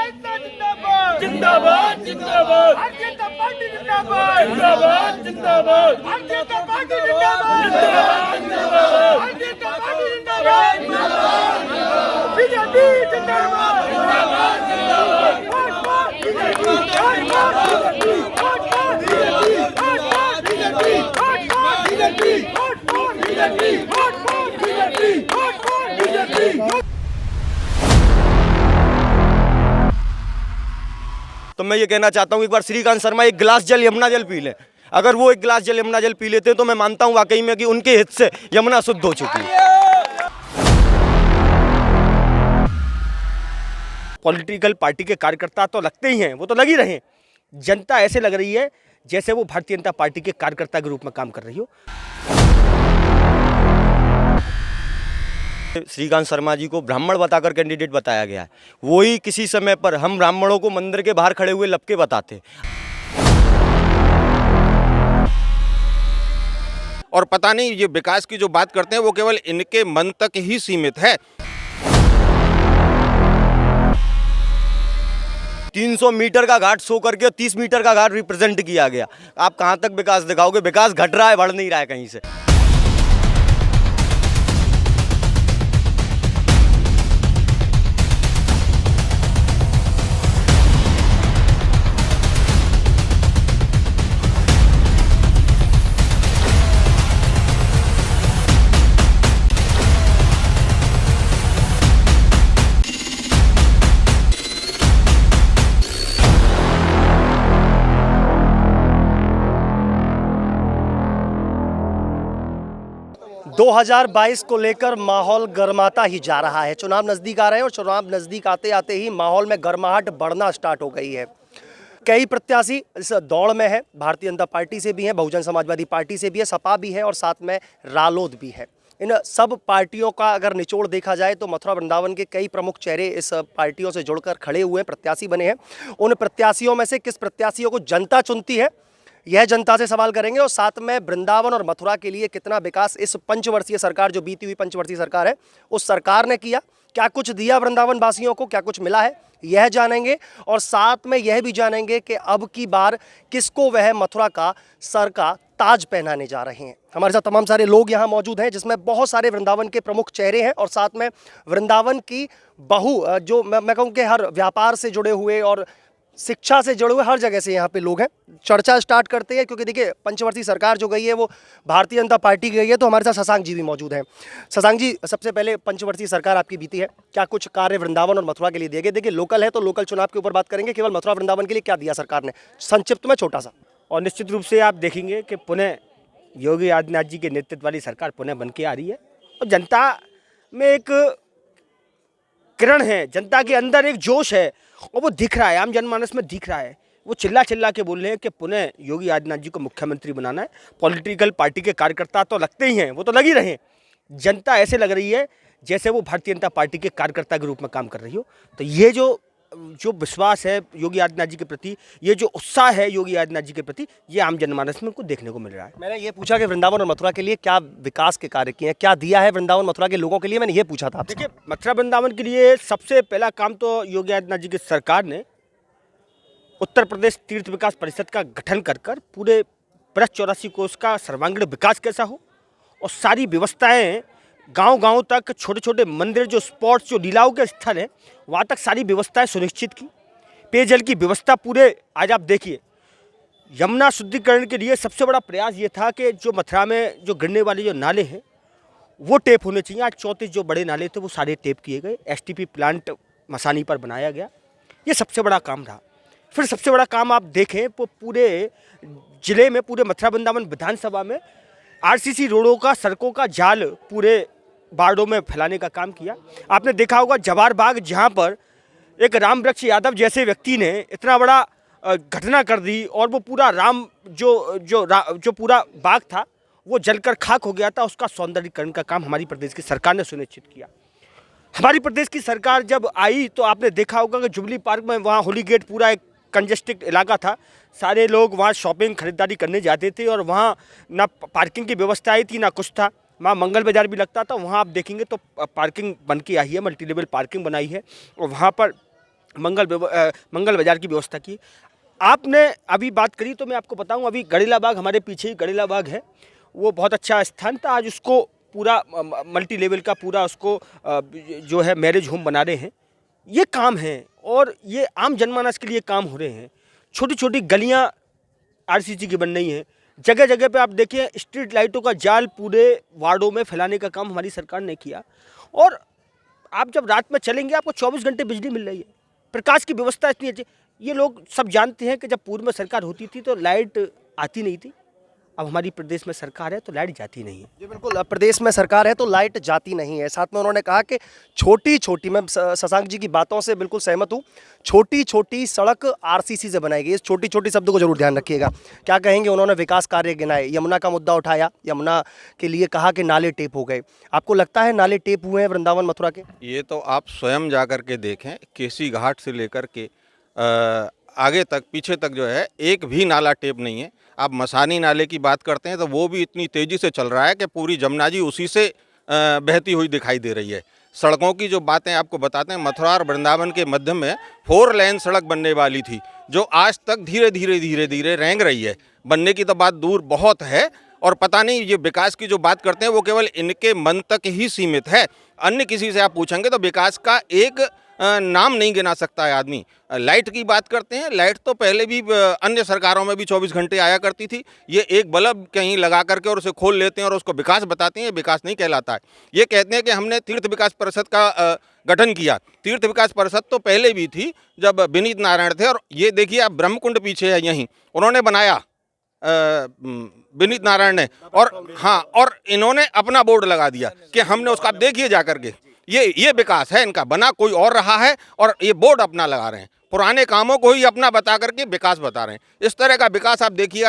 जिंदाबाद जिंदाबाद जिंदाबाद भारतीय जनता पार्टी जिंदाबाद जिंदाबाद जिंदाबाद भारतीय जनता पार्टी जिंदाबाद जिंदाबाद भारतीय जनता पार्टी जिंदाबाद जिंदाबाद बीजेपी जिंदाबाद जिंदाबाद जिंदाबाद बीजेपी तो मैं ये कहना चाहता हूँ एक बार श्रीकांत शर्मा एक गिलास जल यमुना जल पी लें। अगर वो एक गिलास जल यमुना जल पी लेते हैं तो मैं मानता हूँ वाकई में कि उनके हित से यमुना शुद्ध हो चुकी है। पॉलिटिकल पार्टी के कार्यकर्ता तो लगते ही हैं, वो तो लग ही रहे हैं। जनता ऐसे लग रही है जैसे वो भारतीय जनता पार्टी के कार्यकर्ता के रूप में काम कर रही हो। श्रीकांत शर्मा जी को ब्राह्मण बताकर कैंडिडेट बताया गया है। वही किसी समय पर हम ब्राह्मणों को मंदिर के बाहर खड़े हुए लपके बताते। और पता नहीं ये विकास की जो बात करते हैं वो केवल इनके मन तक ही सीमित है। 300 मीटर का घाट सो करके 30 मीटर का घाट रिप्रेजेंट किया गया। आप कहां तक विकास दिखाओगे? विकास घट रहा है, बढ़ नहीं रहा है कहीं से। दो 2022 को लेकर माहौल गर्माता ही जा रहा है। चुनाव नज़दीक आ रहे हैं और चुनाव नज़दीक आते आते ही माहौल में गर्माहट बढ़ना स्टार्ट हो गई है। कई प्रत्याशी इस दौड़ में है। भारतीय जनता पार्टी से भी हैं, बहुजन समाजवादी पार्टी से भी है, सपा भी है और साथ में रालोद भी है। इन सब पार्टियों का अगर निचोड़ देखा जाए तो मथुरा वृंदावन के कई प्रमुख चेहरे इस पार्टियों से जुड़कर खड़े हुए हैं, प्रत्याशी बने हैं। उन प्रत्याशियों में से किस प्रत्याशियों को जनता चुनती है, यह जनता से सवाल करेंगे। और साथ में वृंदावन और मथुरा के लिए कितना विकास इस पंचवर्षीय सरकार, जो बीती हुई पंचवर्षीय सरकार है, उस सरकार ने किया, क्या कुछ दिया वृंदावन वासियों को, क्या कुछ मिला है, यह जानेंगे। और साथ में यह भी जानेंगे कि अब की बार किसको वह मथुरा का सर का ताज पहनाने जा रहे हैं। हमारे साथ तमाम सारे लोग यहाँ मौजूद हैं, जिसमें बहुत सारे वृंदावन के प्रमुख चेहरे हैं और साथ में वृंदावन की जो मैं कहूँ कि हर व्यापार से जुड़े हुए और शिक्षा से जुड़े हुए हर जगह से यहाँ पे लोग हैं। चर्चा स्टार्ट करते हैं, क्योंकि देखिए पंचवर्षीय सरकार जो गई है वो भारतीय जनता पार्टी की गई है। तो हमारे साथ शशांक जी भी मौजूद हैं। शशांक जी, सबसे पहले पंचवर्षीय सरकार आपकी बीती है, क्या कुछ कार्य वृंदावन और मथुरा के लिए दिए गए? देखिए लोकल है तो लोकल चुनाव के ऊपर बात करेंगे। केवल मथुरा वृंदावन के लिए क्या दिया सरकार ने, संक्षिप्त में छोटा सा? और निश्चित रूप से आप देखेंगे कि पुनः योगी आदित्यनाथ जी के नेतृत्व वाली सरकार पुनः बन के आ रही है और जनता में एक किरण है, जनता के अंदर एक जोश है और वो दिख रहा है, आम जनमानस में दिख रहा है। वो चिल्ला चिल्ला के बोल रहे हैं कि पुनः योगी आदित्यनाथ जी को मुख्यमंत्री बनाना है। पॉलिटिकल पार्टी के कार्यकर्ता तो लगते ही हैं, वो तो लग ही रहे हैं। जनता ऐसे लग रही है जैसे वो भारतीय जनता पार्टी के कार्यकर्ता के रूप में काम कर रही हो। तो ये जो विश्वास है योगी आदित्यनाथ जी के प्रति, ये जो उत्साह है योगी आदित्यनाथ जी के प्रति, ये आम जनमानस में उनको देखने को मिल रहा है। मैंने ये पूछा कि वृंदावन और मथुरा के लिए क्या विकास के कार्य किए हैं, क्या दिया है वृंदावन मथुरा के लोगों के लिए, मैंने ये पूछा था आपसे। देखिए मथुरा वृंदावन के लिए सबसे पहला काम तो योगी आदित्यनाथ जी की सरकार ने उत्तर प्रदेश तीर्थ विकास परिषद का गठन कर पूरे 84 कोष का सर्वांगीण विकास कैसा हो और सारी व्यवस्थाएं गांव-गांव तक, छोटे छोटे मंदिर, जो स्पॉट्स, जो लीलाओं के स्थल हैं, वहाँ तक सारी व्यवस्थाएं सुनिश्चित की। पेयजल की व्यवस्था पूरे, आज आप देखिए यमुना शुद्धिकरण के लिए सबसे बड़ा प्रयास ये था कि जो मथुरा में जो गिरने वाले जो नाले हैं वो टेप होने चाहिए। आज 34 जो बड़े नाले थे वो सारे टेप किए गए। STP प्लांट मसानी पर बनाया गया, ये सबसे बड़ा काम रहा। फिर सबसे बड़ा काम आप देखें वो पूरे जिले में, पूरे मथुरा वृंदावन विधानसभा में RCC रोडों का, सड़कों का जाल पूरे वार्डों में फैलाने का काम किया। आपने देखा होगा जवाहर बाग, जहाँ पर एक राम वृक्ष यादव जैसे व्यक्ति ने इतना बड़ा घटना कर दी और वो पूरा राम जो पूरा बाग था वो जलकर खाक हो गया था, उसका सौंदर्यीकरण का काम हमारी प्रदेश की सरकार ने सुनिश्चित किया। हमारी प्रदेश की सरकार जब आई तो आपने देखा होगा कि जुबली पार्क में, वहाँ होली गेट पूरा एक कंजेस्टेड इलाका था, सारे लोग वहाँ शॉपिंग खरीदारी करने जाते थे और वहाँ ना पार्किंग की व्यवस्था थी ना कुछ था। वहाँ मंगल बाजार भी लगता था, वहाँ आप देखेंगे तो पार्किंग बन के आई है, मल्टी लेवल पार्किंग बनाई है और वहाँ पर मंगल बाजार की व्यवस्था की। आपने अभी बात करी तो मैं आपको बताऊं, अभी गड़ीला बाग, हमारे पीछे ही गड़ीला बाग है, वो बहुत अच्छा स्थान था। आज उसको पूरा मल्टी लेवल का पूरा उसको जो है मैरिज होम बना रहे हैं। ये काम है और ये आम जनमानस के लिए काम हो रहे हैं। छोटी छोटी गलियां आरसीसी की बन रही हैं। जगह जगह पे आप देखिए स्ट्रीट लाइटों का जाल पूरे वार्डों में फैलाने का काम हमारी सरकार ने किया। और आप जब रात में चलेंगे आपको 24 घंटे बिजली मिल रही है, प्रकाश की व्यवस्था इतनी अच्छी। ये लोग सब जानते हैं कि जब पूर्व में सरकार होती थी तो लाइट आती नहीं थी। अब हमारी प्रदेश में सरकार है तो लाइट जाती नहीं है। जी बिल्कुल, अब प्रदेश में सरकार है तो लाइट जाती नहीं है। साथ में उन्होंने कहा कि छोटी छोटी, मैं शशांक जी की बातों से बिल्कुल सहमत हूँ, छोटी छोटी सड़क आरसीसी से बनाई गई। इस छोटी छोटी शब्द को जरूर ध्यान रखिएगा। क्या कहेंगे? उन्होंने विकास कार्य गिनाए, यमुना का मुद्दा उठाया, यमुना के लिए कहा कि नाले टेप हो गए। आपको लगता है नाले टेप हुए हैं वृंदावन मथुरा के? ये तो आप स्वयं जा कर के देखें, केसी घाट से लेकर के आगे तक, पीछे तक जो है एक भी नाला टेप नहीं है। आप मसानी नाले की बात करते हैं तो वो भी इतनी तेज़ी से चल रहा है कि पूरी जमुना जी उसी से बहती हुई दिखाई दे रही है। सड़कों की जो बातें आपको बताते हैं, मथुरा और वृंदावन के मध्य में 4 लेन सड़क बनने वाली थी, जो आज तक धीरे धीरे रेंग रही है। बनने की तो बात दूर बहुत है, और पता नहीं ये विकास की जो बात करते हैं वो केवल इनके मन तक ही सीमित है। अन्य किसी से आप पूछेंगे तो विकास का एक नाम नहीं गिना सकता है आदमी। लाइट की बात करते हैं, लाइट तो पहले भी अन्य सरकारों में भी 24 घंटे आया करती थी। ये एक बल्ब कहीं लगा करके और उसे खोल लेते हैं और उसको विकास बताते हैं, विकास नहीं कहलाता है। ये कहते हैं कि हमने तीर्थ विकास परिषद का गठन किया। तीर्थ विकास परिषद तो पहले भी थी जब विनीत नारायण थे, और ये देखिए आप ब्रह्मकुंड पीछे है, यहीं उन्होंने बनाया विनीत नारायण ने, और हाँ, और इन्होंने अपना बोर्ड लगा दिया कि हमने उसका, आप देखिए जा करके, ये विकास है इनका। बना कोई और रहा है और ये बोर्ड अपना लगा रहे हैं, पुराने कामों को ही अपना बता करके विकास बता रहे हैं। इस तरह का विकास आप देखिए।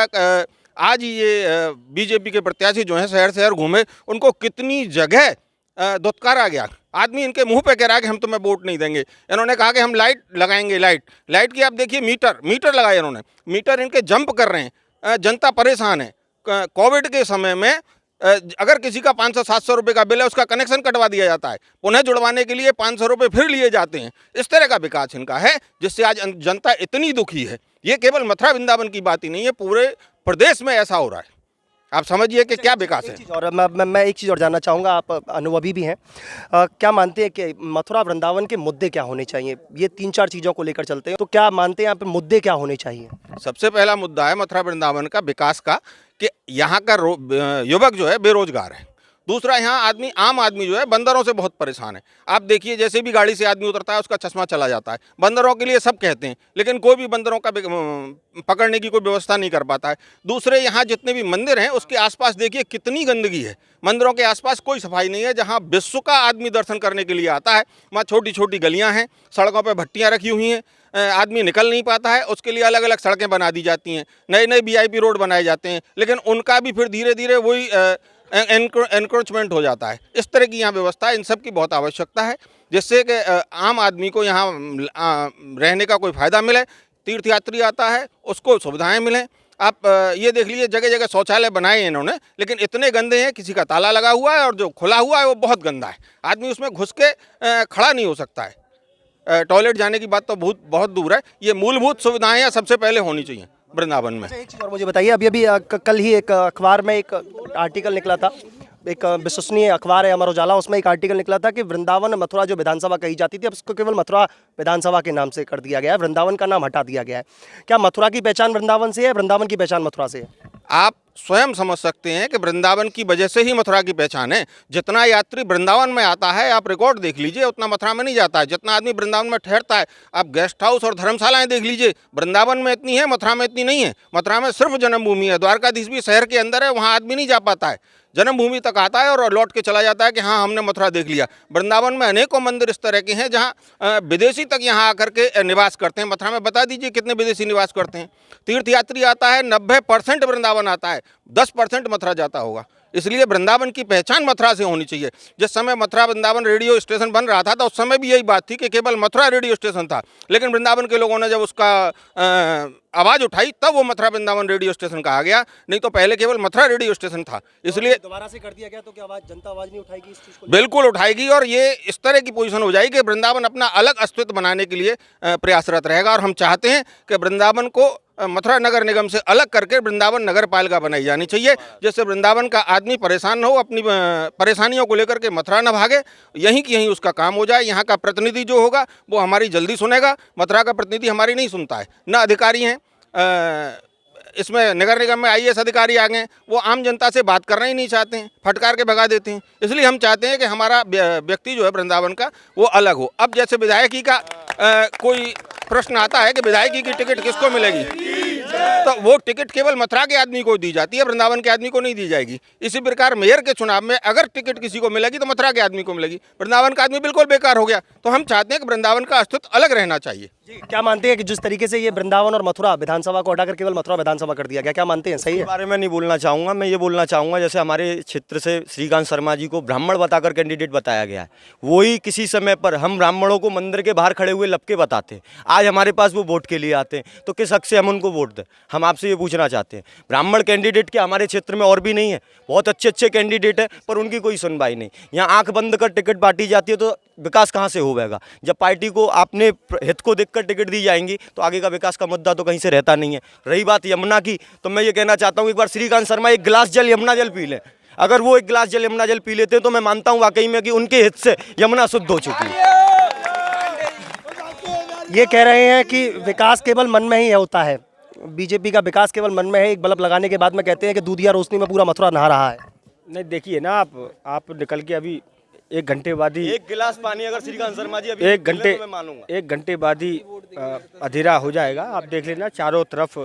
आज ये बीजेपी के प्रत्याशी जो हैं शहर शहर घूमे, उनको कितनी जगह दुत्कारा गया। आदमी इनके मुंह पे कह रहा है कि हम तुम्हें वोट नहीं देंगे। इन्होंने कहा कि हम लाइट लगाएंगे। लाइट की आप देखिए मीटर लगाए इन्होंने, मीटर इनके जंप कर रहे हैं। जनता परेशान है। कोविड के समय में अगर किसी का 500-700 रुपये का बिल है, उसका कनेक्शन कटवा दिया जाता है, पुनः जुड़वाने के लिए 500 रुपये फिर लिए जाते हैं। इस तरह का विकास इनका है, जिससे आज जनता इतनी दुखी है। ये केवल मथुरा वृंदावन की बात ही नहीं है, पूरे प्रदेश में ऐसा हो रहा है। आप समझिए कि क्या विकास है। और मैं एक चीज़ और जानना चाहूँगा, आप अनुभवी भी हैं, क्या मानते हैं कि मथुरा वृंदावन के मुद्दे क्या होने चाहिए? ये 3-4 चीज़ों को लेकर चलते हैं, तो क्या मानते हैं यहाँ पे मुद्दे क्या होने चाहिए? सबसे पहला मुद्दा है मथुरा वृंदावन का विकास का, कि यहाँ का युवक जो है बेरोजगार है। दूसरा, यहाँ आम आदमी जो है बंदरों से बहुत परेशान है। आप देखिए, जैसे भी गाड़ी से आदमी उतरता है उसका चश्मा चला जाता है। बंदरों के लिए सब कहते हैं, लेकिन कोई भी बंदरों का पकड़ने की कोई व्यवस्था नहीं कर पाता है। दूसरे, यहाँ जितने भी मंदिर हैं उसके आसपास देखिए कितनी गंदगी है। मंदिरों के आसपास कोई सफाई नहीं है। जहाँ विश्व का आदमी दर्शन करने के लिए आता है, वहाँ छोटी छोटी गलियाँ हैं, सड़कों पर भट्टियाँ रखी हुई हैं, आदमी निकल नहीं पाता है। उसके लिए अलग अलग सड़कें बना दी जाती हैं, नए VIP रोड बनाए जाते हैं, लेकिन उनका भी फिर धीरे धीरे वही एनक्रोचमेंट हो जाता है। इस तरह की यहाँ व्यवस्था है, इन सब की बहुत आवश्यकता है, जिससे कि आम आदमी को यहाँ रहने का कोई फ़ायदा मिले। तीर्थयात्री आता है उसको सुविधाएं मिलें। आप ये देख लीजिए, जगह जगह शौचालय बनाए हैं इन्होंने, लेकिन इतने गंदे हैं, किसी का ताला लगा हुआ है और जो खुला हुआ है वो बहुत गंदा है। आदमी उसमें घुस के खड़ा नहीं हो सकता है। टॉयलेट जाने की बात तो बहुत दूर है। ये मूलभूत सुविधाएं यहाँ सबसे पहले होनी चाहिए वृंदावन में। एक चीज़ और मुझे बताइए, अभी कल ही एक अखबार में एक आर्टिकल निकला था, एक विश्वसनीय अखबार है अमर उजाला, उसमें एक आर्टिकल निकला था कि वृंदावन मथुरा जो विधानसभा कही जाती थी, अब उसको केवल मथुरा विधानसभा के नाम से कर दिया गया है, वृंदावन का नाम हटा दिया गया है। क्या मथुरा की पहचान वृंदावन से है, वृंदावन की पहचान मथुरा से है? आप स्वयं समझ सकते हैं कि वृंदावन की वजह से ही मथुरा की पहचान है। जितना यात्री वृंदावन में आता है, आप रिकॉर्ड देख लीजिए, उतना मथुरा में नहीं जाता है। जितना आदमी वृंदावन में ठहरता है, आप गेस्ट हाउस और धर्मशालाएं देख लीजिए, वृंदावन में इतनी है, मथुरा में इतनी नहीं है। मथुरा में सिर्फ जन्मभूमि है। द्वारकाधीश भी शहर के अंदर है, वहाँ आदमी नहीं जा पाता है, जन्मभूमि तक आता है और लौट के चला जाता है कि हाँ हमने मथुरा देख लिया। वृंदावन में अनेकों मंदिर इस तरह के हैं जहाँ विदेशी तक यहाँ आकर के निवास करते हैं। मथुरा में बता दीजिए कितने विदेशी निवास करते हैं। तीर्थयात्री आता है, 90% वृंदावन आता है, 10% मथुरा जाता होगा। इसलिए वृंदावन की पहचान मथुरा से होनी चाहिए। जिस समय मथुरा वृंदावन रेडियो स्टेशन बन रहा था तो उस समय भी यही बात थी कि केवल मथुरा रेडियो स्टेशन था, लेकिन वृंदावन के लोगों ने जब उसका आवाज़ उठाई तब वो मथुरा वृंदावन रेडियो स्टेशन कहा गया, नहीं तो पहले केवल मथुरा रेडियो स्टेशन था। इसलिए दोबारा से कर दिया गया तो क्या जनता आवाज नहीं उठाएगी इस चीज को? बिल्कुल उठाएगी, और ये इस तरह की पोजीशन हो जाएगी कि वृंदावन अपना अलग अस्तित्व बनाने के लिए प्रयासरत रहेगा। और हम चाहते हैं कि वृंदावन को मथुरा नगर निगम से अलग करके वृंदावन नगर पालिका बनाई जानी चाहिए, जिससे वृंदावन का आदमी परेशान न हो, अपनी परेशानियों को लेकर के मथुरा न भागे, यहीं की यहीं उसका काम हो जाए। यहाँ का प्रतिनिधि जो होगा वो हमारी जल्दी सुनेगा। मथुरा का प्रतिनिधि हमारी नहीं सुनता है, न अधिकारी हैं। इसमें नगर निगम में IAS अधिकारी आ गए, वो आम जनता से बात करना ही नहीं चाहते हैं, फटकार के भगा देते हैं। इसलिए हम चाहते हैं कि हमारा व्यक्ति जो है वृंदावन का वो अलग हो। अब जैसे विधायकी का कोई प्रश्न आता है कि विधायकी की टिकट किसको मिलेगी, तो वो टिकट केवल मथुरा के आदमी को दी जाती है, वृंदावन के आदमी को नहीं दी जाएगी। इसी प्रकार मेयर के चुनाव में अगर टिकट किसी को मिलेगी तो मथुरा के आदमी को मिलेगी, वृंदावन का आदमी बिल्कुल बेकार हो गया। तो हम चाहते हैं कि वृंदावन का अस्तित्व अलग रहना चाहिए। क्या मानते हैं कि जिस तरीके से ये वृंदावन और मथुरा विधानसभा को हटाकर केवल मथुरा विधानसभा कर दिया गया, क्या मानते हैं सही है? इस बारे में नहीं बोलना चाहूँगा। मैं ये बोलना चाहूँगा जैसे हमारे क्षेत्र से श्रीकांत शर्मा जी को ब्राह्मण बताकर कैंडिडेट बताया गया है, वही किसी समय पर हम ब्राह्मणों को मंदिर के बाहर खड़े हुए लपके बताते हैं, आज हमारे पास वो वोट के लिए आते हैं, तो किस हक से हम उनको वोट दें? हम आपसे ये पूछना चाहते हैं। ब्राह्मण कैंडिडेट के हमारे क्षेत्र में और भी नहीं है, बहुत अच्छे अच्छे कैंडिडेट है, पर उनकी कोई सुनवाई नहीं। यहाँ आंख बंद कर टिकट बांटी जाती है, तो विकास कहाँ से होगा? जब पार्टी को अपने हित को देखकर टिकट दी जाएंगी तो आगे का विकास का मुद्दा तो कहीं से रहता नहीं है। रही बात यमुना की, तो मैं ये कहना चाहता हूँ एक बार श्रीकांत शर्मा एक गिलास जल यमुना जल पी लें। अगर वो एक गिलास जल यमुना जल पी लेते हैं तो मैं मानता हूँ वाकई में कि उनके हित से यमुना शुद्ध हो चुकी है। ये कह रहे हैं कि विकास केवल मन में ही होता है, बीजेपी का विकास केवल मन में है। एक बल्ब लगाने के बाद में कहते हैं कि दूधिया रोशनी में पूरा मथुरा नहा रहा है। नहीं देखिए ना, आप निकल के अभी 1 घंटे बाद ही एक गिलास पानी अगर श्रीकांत शर्मा जी अभी 1 घंटे तो मैं मानूंगा। 1 घंटे बाद ही अंधेरा हो जाएगा। आप देख लेना चारों तरफ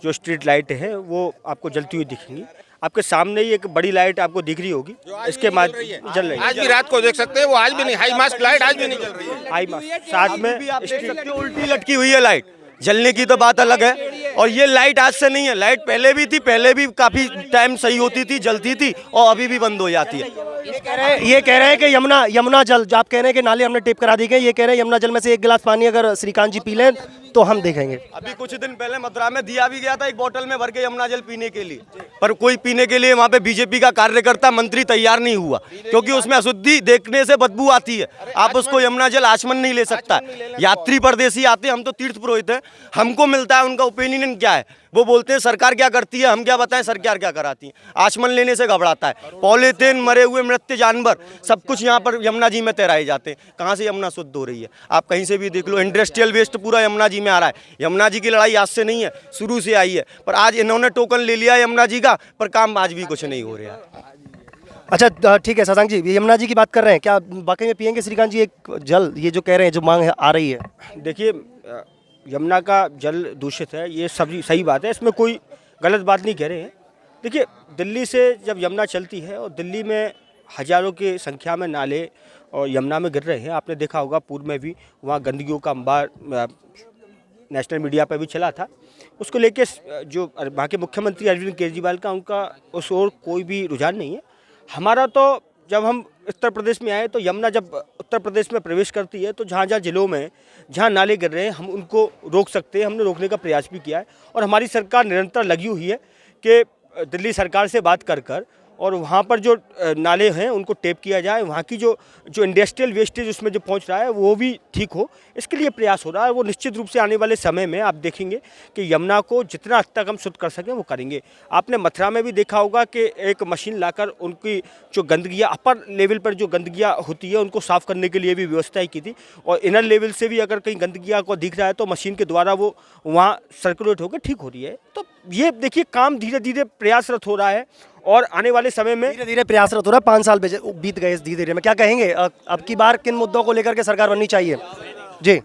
जो स्ट्रीट लाइट है वो आपको जलती हुई दिखेंगी। आपके सामने ही एक बड़ी लाइट आपको दिख रही होगी, इसके माध्यम जल रही है। आज भी रात को देख सकते हैं, वो आज भी नहीं, हाई मास्क लाइट आज भी नहीं जल रही है। हाई मास्क साथ में भी आप देख सकते हो उल्टी लटकी हुई है लाइट, जलने की तो बात अलग है। और ये लाइट आज से नहीं है, लाइट पहले भी थी, पहले भी काफी टाइम सही होती थी, जलती थी, और अभी भी बंद हो जाती है। ये कह रहे हैं कि यमुना जल, जो आप कह रहे हैं कि नाले हमने टेप करा दी गए, ये कह रहे हैं यमुना जल में से एक गिलास पानी अगर श्रीकांत जी पी लें तो हम देखेंगे। अभी कुछ दिन पहले मथुरा में दिया भी गया था एक बोतल में भर के यमुना जल पीने के लिए, पर कोई पीने के लिए वहाँ पे बीजेपी का कार्यकर्ता मंत्री तैयार नहीं हुआ, क्योंकि उसमें अशुद्धि देखने से बदबू आती है। आप उसको यमुना जल आचमन नहीं ले सकता। यात्री परदेसी आते हैं, हम तो तीर्थ पुरोहित हैं, हमको मिलता है उनका ओपिनियन क्या है। वो बोलते हैं सरकार क्या करती है, हम क्या बताएं सरकार क्या कराती है। आचमन लेने से घबराता है। पॉलीथीन, मरे हुए मृत जानवर, सब कुछ यहाँ पर यमुना जी में तैराए जाते हैं। कहाँ से यमुना शुद्ध हो रही है? आप कहीं से भी देख लो, इंडस्ट्रियल वेस्ट पूरा यमुना जी में आ रहा है। यमुना जी की लड़ाई आज से नहीं है, शुरू से आई है, पर आज इन्होंने टोकन ले लिया यमुना जी का, पर काम आज भी कुछ नहीं हो रहा है। अच्छा ठीक है शशांक जी, यमुना जी की बात कर रहे हैं, क्या वाकई में पियेंगे श्रीकांत जी एक जल? ये जो कह रहे हैं, जो मांग आ रही है। देखिए, यमुना का जल दूषित है, ये सही बात है, इसमें कोई गलत बात नहीं कह रहे हैं। देखिए, दिल्ली से जब यमुना चलती है और दिल्ली में हजारों की संख्या में नाले और यमुना में गिर रहे हैं, आपने देखा होगा पूर्व में भी वहाँ गंदगियों का अंबार नेशनल मीडिया पर भी चला था। उसको लेके जो वहाँ के मुख्यमंत्री अरविंद केजरीवाल का, उनका उस ओर कोई भी रुझान नहीं है। हमारा तो जब हम उत्तर प्रदेश में आए तो यमुना जब उत्तर प्रदेश में प्रवेश करती है तो जहाँ जहाँ जिलों में जहाँ नाले गिर रहे हैं हम उनको रोक सकते हैं। हमने रोकने का प्रयास भी किया है और हमारी सरकार निरंतर लगी हुई है कि दिल्ली सरकार से बात कर और वहाँ पर जो नाले हैं उनको टेप किया जाए, वहाँ की जो इंडस्ट्रियल वेस्टेज उसमें जो पहुँच रहा है वो भी ठीक हो, इसके लिए प्रयास हो रहा है। वो निश्चित रूप से आने वाले समय में आप देखेंगे कि यमुना को जितना हद तक हम शुद्ध कर सकें वो करेंगे। आपने मथुरा में भी देखा होगा कि एक मशीन लाकर उनकी जो गंदगियाँ अपर लेवल पर जो गंदगियाँ होती है उनको साफ़ करने के लिए भी व्यवस्था की थी, और इनर लेवल से भी अगर कहीं गंदगियाँ को दिख रहा है तो मशीन के द्वारा वो वहाँ सर्कुलेट होकर ठीक हो रही है। तो ये देखिए, काम धीरे धीरे प्रयासरत हो रहा है और आने वाले समय में धीरे धीरे प्रयासरत हो रहा है। 5 साल बीत गए इस धीरे धीरे में, क्या कहेंगे अब की बार किन मुद्दों को लेकर के सरकार बननी चाहिए? जी,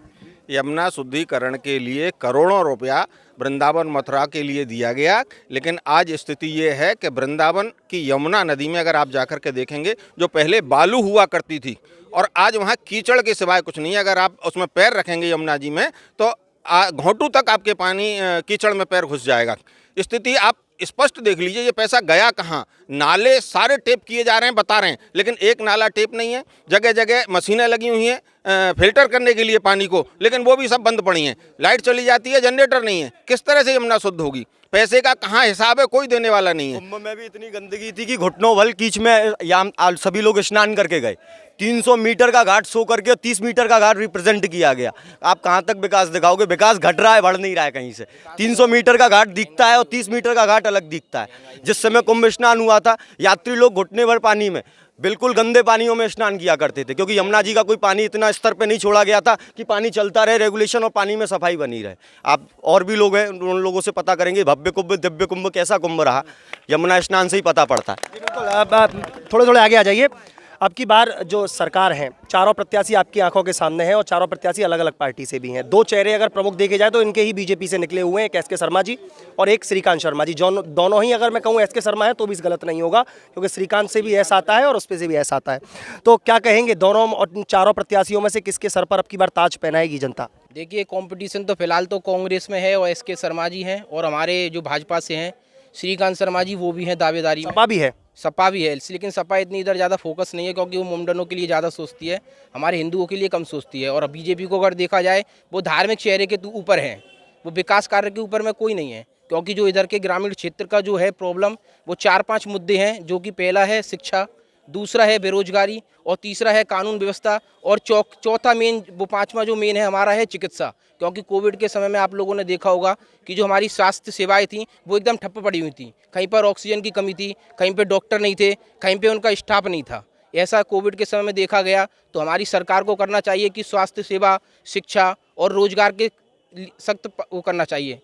यमुना शुद्धिकरण के लिए करोड़ों रुपया वृंदावन मथुरा के लिए दिया गया, लेकिन आज स्थिति ये है कि वृंदावन की यमुना नदी में अगर आप जाकर के देखेंगे, जो पहले बालू हुआ करती थी और आज वहाँ कीचड़ के सिवाय कुछ नहीं है। अगर आप उसमें पैर रखेंगे यमुना जी में तो घोंटू तक आपके पानी कीचड़ में पैर घुस जाएगा। स्थिति आप स्पष्ट देख लीजिए ये पैसा गया कहाँ। नाले सारे टेप किए जा रहे हैं, बता रहे हैं, लेकिन एक नाला टेप नहीं है। जगह जगह मशीनें लगी हुई हैं फिल्टर करने के लिए पानी को, लेकिन वो भी सब बंद पड़ी हैं। लाइट चली जाती है, जनरेटर नहीं है। किस तरह से यमुना शुद्ध होगी? पैसे का कहाँ हिसाब है, कोई देने वाला नहीं है। कुंभ में भी इतनी गंदगी थी कि घुटनों भर कीच में यहाँ सभी लोग स्नान करके गए। 300 मीटर का घाट शो करके 30 मीटर का घाट रिप्रेजेंट किया गया। आप कहाँ तक विकास दिखाओगे? विकास घट रहा है, बढ़ नहीं रहा है कहीं से। 300 मीटर का घाट दिखता है और 30 मीटर का घाट अलग दिखता है। जिस समय कुंभ स्नान हुआ था, यात्री लोग घुटने भर पानी में, बिल्कुल गंदे पानियों में स्नान किया करते थे, क्योंकि यमुना जी का कोई पानी इतना स्तर पे नहीं छोड़ा गया था कि पानी चलता रहे, रेगुलेशन और पानी में सफाई बनी रहे। आप और भी लोग हैं, उन लोगों से पता करेंगे भव्य कुंभ दिव्य कुंभ कैसा कुंभ रहा, यमुना स्नान से ही पता पड़ता है। बिल्कुल, अब थोड़े थोड़े आगे आ जाइए। अब की बार जो सरकार है, चारों प्रत्याशी आपकी आंखों के सामने हैं और चारों प्रत्याशी अलग अलग पार्टी से भी हैं। दो चेहरे अगर प्रमुख देखे जाए तो इनके ही बीजेपी से निकले हुए हैं, एक एसके शर्मा जी और एक श्रीकांत शर्मा जी। दोनों ही, अगर मैं कहूँ एसके शर्मा है तो भी गलत नहीं होगा, क्योंकि श्रीकांत से भी ऐसा आता है और उस पर से भी ऐसा आता है। तो क्या कहेंगे, दोनों और चारों प्रत्याशियों में से किसके सर पर अब की बार ताज पहनाएगी जनता? देखिए, कंपटीशन तो फिलहाल तो कांग्रेस में है और एसके शर्मा जी हैं, और हमारे जो भाजपा से हैं श्रीकांत शर्मा जी, वो भी हैं दावेदारी में। सपा भी है, सपा भी है, लेकिन सपा इतनी इधर ज़्यादा फोकस नहीं है, क्योंकि वो मुंडनों के लिए ज़्यादा सोचती है, हमारे हिंदुओं के लिए कम सोचती है। और बीजेपी को अगर देखा जाए, वो धार्मिक चेहरे के ऊपर है, वो विकास कार्य के ऊपर में कोई नहीं है। क्योंकि जो इधर के ग्रामीण क्षेत्र का जो है प्रॉब्लम, वो 4-5 मुद्दे हैं, जो कि पहला है शिक्षा, दूसरा है बेरोजगारी, और तीसरा है कानून व्यवस्था, और चौथा मेन, वो पांचवा जो मेन है हमारा है चिकित्सा। क्योंकि कोविड के समय में आप लोगों ने देखा होगा कि जो हमारी स्वास्थ्य सेवाएं थी वो एकदम ठप्प पड़ी हुई थी। कहीं पर ऑक्सीजन की कमी थी, कहीं पे डॉक्टर नहीं थे, कहीं पे उनका स्टाफ नहीं था। ऐसा कोविड के समय में देखा गया। तो हमारी सरकार को करना चाहिए कि स्वास्थ्य सेवा, शिक्षा और रोजगार के सख्त वो करना चाहिए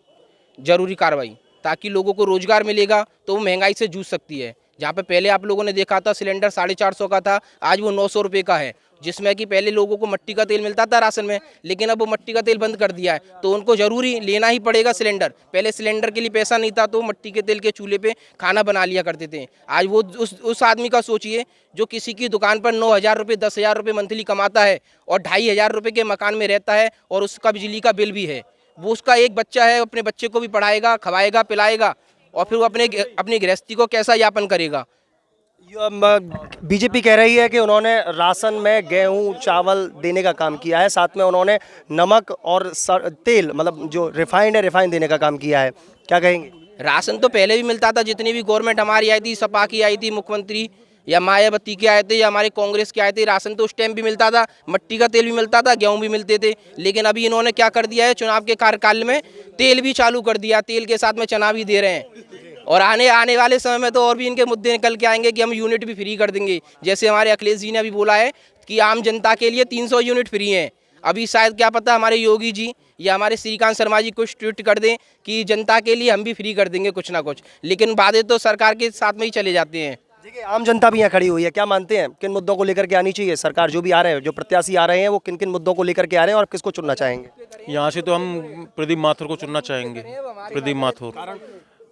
जरूरी कार्रवाई, ताकि लोगों को रोजगार मिलेगा तो वो महंगाई से जूझ सकती है। जहाँ पे पहले आप लोगों ने देखा था सिलेंडर 450 का था, आज वो 900 रुपये का है, जिसमें कि पहले लोगों को मट्टी का तेल मिलता था राशन में, लेकिन अब वो मट्टी का तेल बंद कर दिया है, तो उनको जरूरी लेना ही पड़ेगा सिलेंडर। पहले सिलेंडर के लिए पैसा नहीं था, तो मट्टी के तेल के चूल्हे पे खाना बना लिया करते थे। आज वो उस आदमी का सोचिए जो किसी की दुकान पर 9,000 रुपये 10,000 रुपये मंथली कमाता है और 2,500 रुपये के मकान में रहता है, और उसका बिजली का बिल भी है। वो उसका एक बच्चा है, अपने बच्चे को भी पढ़ाएगा, खवाएगा, पिलाएगा, और फिर वो अपनी गृहस्थी को कैसा यापन करेगा। बीजेपी कह रही है कि उन्होंने राशन में गेहूं चावल देने का काम किया है, साथ में उन्होंने नमक और तेल, मतलब जो रिफाइंड है, रिफाइंड देने का काम किया है। क्या कहेंगे? राशन तो पहले भी मिलता था, जितनी भी गवर्नमेंट हमारी आई थी, सपा की आई थी, मुख्यमंत्री या मायावती के आए थे या हमारे कांग्रेस के आए थे, राशन तो उस टाइम भी मिलता था, मट्टी का तेल भी मिलता था, गेहूं भी मिलते थे। लेकिन अभी इन्होंने क्या कर दिया है, चुनाव के कार्यकाल में तेल भी चालू कर दिया, तेल के साथ में चना भी दे रहे हैं। और आने वाले समय में तो और भी इनके मुद्दे निकल के आएंगे कि हम यूनिट भी फ्री कर देंगे। जैसे हमारे अखिलेश जी ने अभी बोला है कि आम जनता के लिए 300 यूनिट फ्री हैं। अभी शायद क्या पता हमारे योगी जी या हमारे श्रीकांत शर्मा जी कुछ ट्वीट कर दें कि जनता के लिए हम भी फ्री कर देंगे कुछ ना कुछ, लेकिन वादे तो सरकार के साथ में ही चले जाते हैं। देखिए, आम जनता भी यहाँ खड़ी हुई है। क्या मानते हैं, किन मुद्दों को लेकर के आनी चाहिए सरकार? जो भी आ रहे हैं, जो प्रत्याशी आ रहे हैं, वो किन किन मुद्दों को लेकर के आ रहे हैं और किसको चुनना चाहेंगे? यहाँ से तो हम प्रदीप माथुर को चुनना चाहेंगे। प्रदीप माथुर,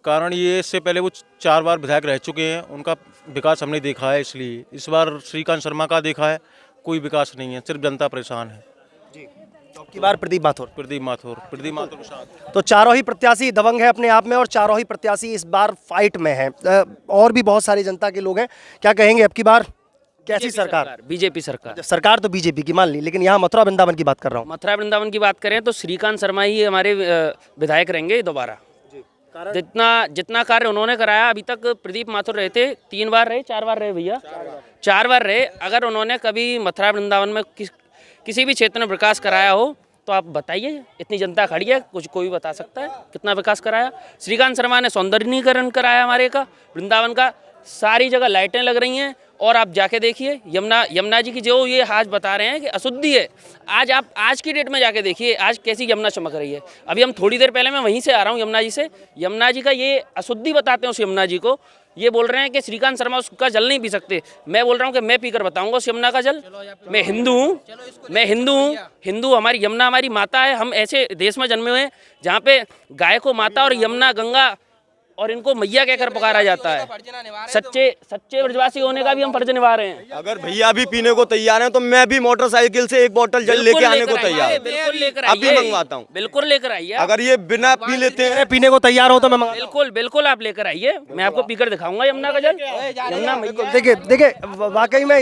कारण ये इससे पहले वो 4 बार विधायक रह चुके हैं, उनका विकास हमने देखा है, इसलिए इस बार श्रीकांत शर्मा का देखा है, कोई विकास नहीं है, सिर्फ जनता परेशान है। की बार प्रदीप माथुर के साथ तो चारों ही प्रत्याशी दबंग है अपने आप में, और चारों ही प्रत्याशी इस बार फाइट में है। और भी बहुत सारी जनता के लोग हैं। क्या कहेंगे, अब की बार कैसी सरकार? बीजेपी सरकार। सरकार तो बीजेपी की मान ली, लेकिन यहाँ मथुरा वृंदावन की बात कर रहा हूँ। मथुरा वृंदावन की बात करें तो श्रीकांत शर्मा ही हमारे विधायक रहेंगे दोबारा। जितना कार्य उन्होंने कराया अभी तक, प्रदीप माथुर रहे थे 3 बार रहे, 4 बार रहे भैया, 4 बार रहे। अगर उन्होंने कभी मथुरा वृंदावन में किसी भी क्षेत्र में विकास कराया हो तो आप बताइए, इतनी जनता खड़ी है, कुछ कोई बता सकता है कितना विकास कराया। श्रीकांत शर्मा ने सौंदर्यीकरण कराया हमारे का, वृंदावन का, सारी जगह लाइटें लग रही हैं। और आप जाके देखिए यमुना जी की जो ये आज बता रहे हैं कि अशुद्धि है, आप आज की डेट में जाके देखिए आज कैसी यमुना चमक रही है। अभी हम थोड़ी देर पहले मैं वहीं से आ रहा हूँ यमुना जी से, यमुना जी का ये अशुद्धि बताते हैं उस यमुना जी को। ये बोल रहे हैं कि श्रीकांत शर्मा उसका जल नहीं पी सकते। मैं बोल रहा हूँ कि मैं पीकर बताऊंगा उस यमुना का जल। मैं हिंदू हूँ, हिंदू, हमारी यमुना हमारी माता है। हम ऐसे देश में जन्मे हुए हैं जहाँ पे गाय को माता और यमुना गंगा और इनको मैया कहकर पुकारा जाता है। सच्चे सच्चे ब्रजवासी होने का भी हम फर्ज निभा रहे हैं। अगर भैया भी पीने को तैयार हैं तो मैं भी मोटरसाइकिल से एक बोतल जल लेके आने को तैयार हूं। बिल्कुल लेकर अभी आइए, मंगवाता हूं। बिल्कुल लेकर आइए। अगर ये बिना पी लेते हैं, पीने को तैयार हो तो मैं मंगा। बिल्कुल बिल्कुल आप लेकर आइए, मैं आपको पीकर दिखाऊंगा यमुना का जल। यमुना मैया। देखिए देखिए, वाकई में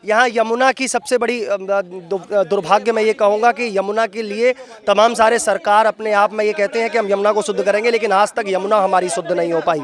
यहाँ यमुना की सबसे बड़ी दुर्भाग्य मैं ये कहूँगा कि यमुना के लिए तमाम सारे सरकार अपने आप में ये कहते हैं कि हम यमुना को शुद्ध करेंगे, लेकिन आज तक यमुना हमारी शुद्ध नहीं हो पाई।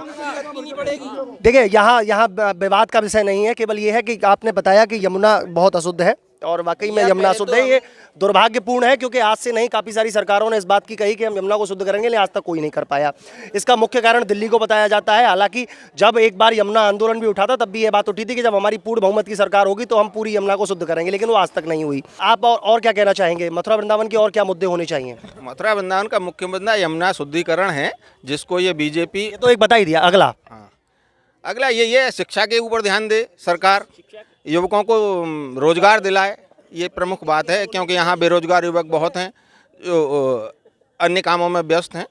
देखिए, यहाँ विवाद का विषय नहीं है, केवल ये है कि आपने बताया कि यमुना बहुत अशुद्ध है और वाकई में यमुना शुद्ध है। ये दुर्भाग्यपूर्ण है क्योंकि आज से नहीं, काफ़ी सारी सरकारों ने इस बात की कही कि हम यमुना को शुद्ध करेंगे, लेकिन आज तक कोई नहीं कर पाया। इसका मुख्य कारण दिल्ली को बताया जाता है। हालांकि जब एक बार यमुना आंदोलन भी उठा था तब भी ये बात उठी थी कि जब हमारी पूर्ण बहुमत की सरकार होगी तो हम पूरी यमुना को शुद्ध करेंगे, लेकिन वो आज तक नहीं हुई। आप और क्या कहना चाहेंगे? मथुरा वृंदावन के और क्या मुद्दे होने चाहिए? मथुरा वृंदावन का मुख्य मुद्दा यमुना शुद्धिकरण है, जिसको ये बीजेपी तो एक बता ही दिया। अगला ये है, शिक्षा के ऊपर ध्यान दे सरकार, युवकों को रोजगार दिलाए। ये प्रमुख बात है क्योंकि यहाँ बेरोजगार युवक बहुत हैं जो अन्य कामों में व्यस्त हैं।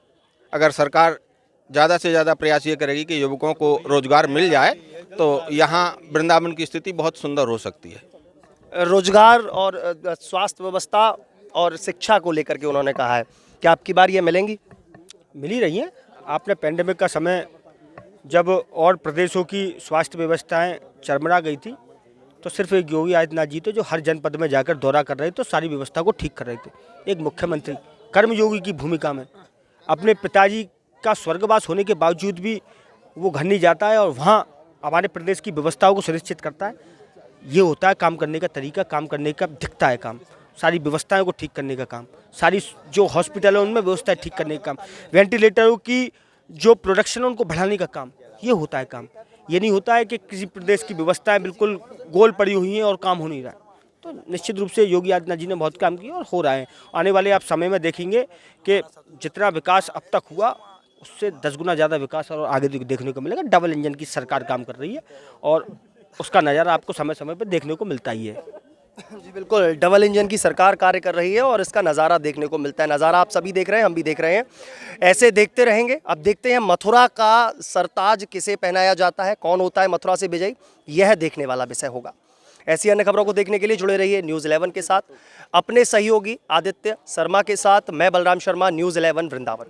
अगर सरकार ज़्यादा से ज़्यादा प्रयास ये करेगी कि युवकों को रोजगार मिल जाए तो यहाँ वृंदावन की स्थिति बहुत सुंदर हो सकती है। रोजगार और स्वास्थ्य व्यवस्था और शिक्षा को लेकर के उन्होंने कहा है, क्या आपकी बार ये मिलेंगी? मिल ही रही हैं। आपने पेंडेमिक का समय जब और प्रदेशों की स्वास्थ्य व्यवस्थाएं चरमरा गई थी तो सिर्फ एक योगी आदित्यनाथ जी थे जो हर जनपद में जाकर दौरा कर रहे थे, तो सारी व्यवस्था को ठीक कर रहे थे। एक मुख्यमंत्री कर्मयोगी की भूमिका में अपने पिताजी का स्वर्गवास होने के बावजूद भी वो घर नहीं जाता है और वहाँ हमारे प्रदेश की व्यवस्थाओं को सुनिश्चित करता है। ये होता है काम करने का तरीका, काम करने का दिखता है काम, सारी व्यवस्थाओं को ठीक करने का काम, सारी जो हॉस्पिटल है उनमें व्यवस्थाएं ठीक करने का काम, वेंटिलेटरों की जो प्रोडक्शन है उनको बढ़ाने का काम, ये होता है काम। ये नहीं होता है कि किसी प्रदेश की व्यवस्थाएं बिल्कुल गोल पड़ी हुई हैं और काम हो नहीं रहा है। तो निश्चित रूप से योगी आदित्यनाथ जी ने बहुत काम किया और हो रहा है। आने वाले आप समय में देखेंगे कि जितना विकास अब तक हुआ उससे 10 गुना ज़्यादा विकास और आगे देखने को मिलेगा। डबल इंजन की सरकार काम कर रही है और उसका नज़ारा आपको समय समय पर देखने को मिलता ही है। जी बिल्कुल, डबल इंजन की सरकार कार्य कर रही है और इसका नज़ारा देखने को मिलता है। नज़ारा आप सभी देख रहे हैं, हम भी देख रहे हैं, ऐसे देखते रहेंगे। अब देखते हैं मथुरा का सरताज किसे पहनाया जाता है, कौन होता है मथुरा से विजयी, यह देखने वाला विषय होगा। ऐसी अन्य खबरों को देखने के लिए जुड़े रहिए न्यूज़ 11 के साथ। अपने सहयोगी आदित्य शर्मा के साथ मैं बलराम शर्मा, न्यूज़ 11 वृंदावन।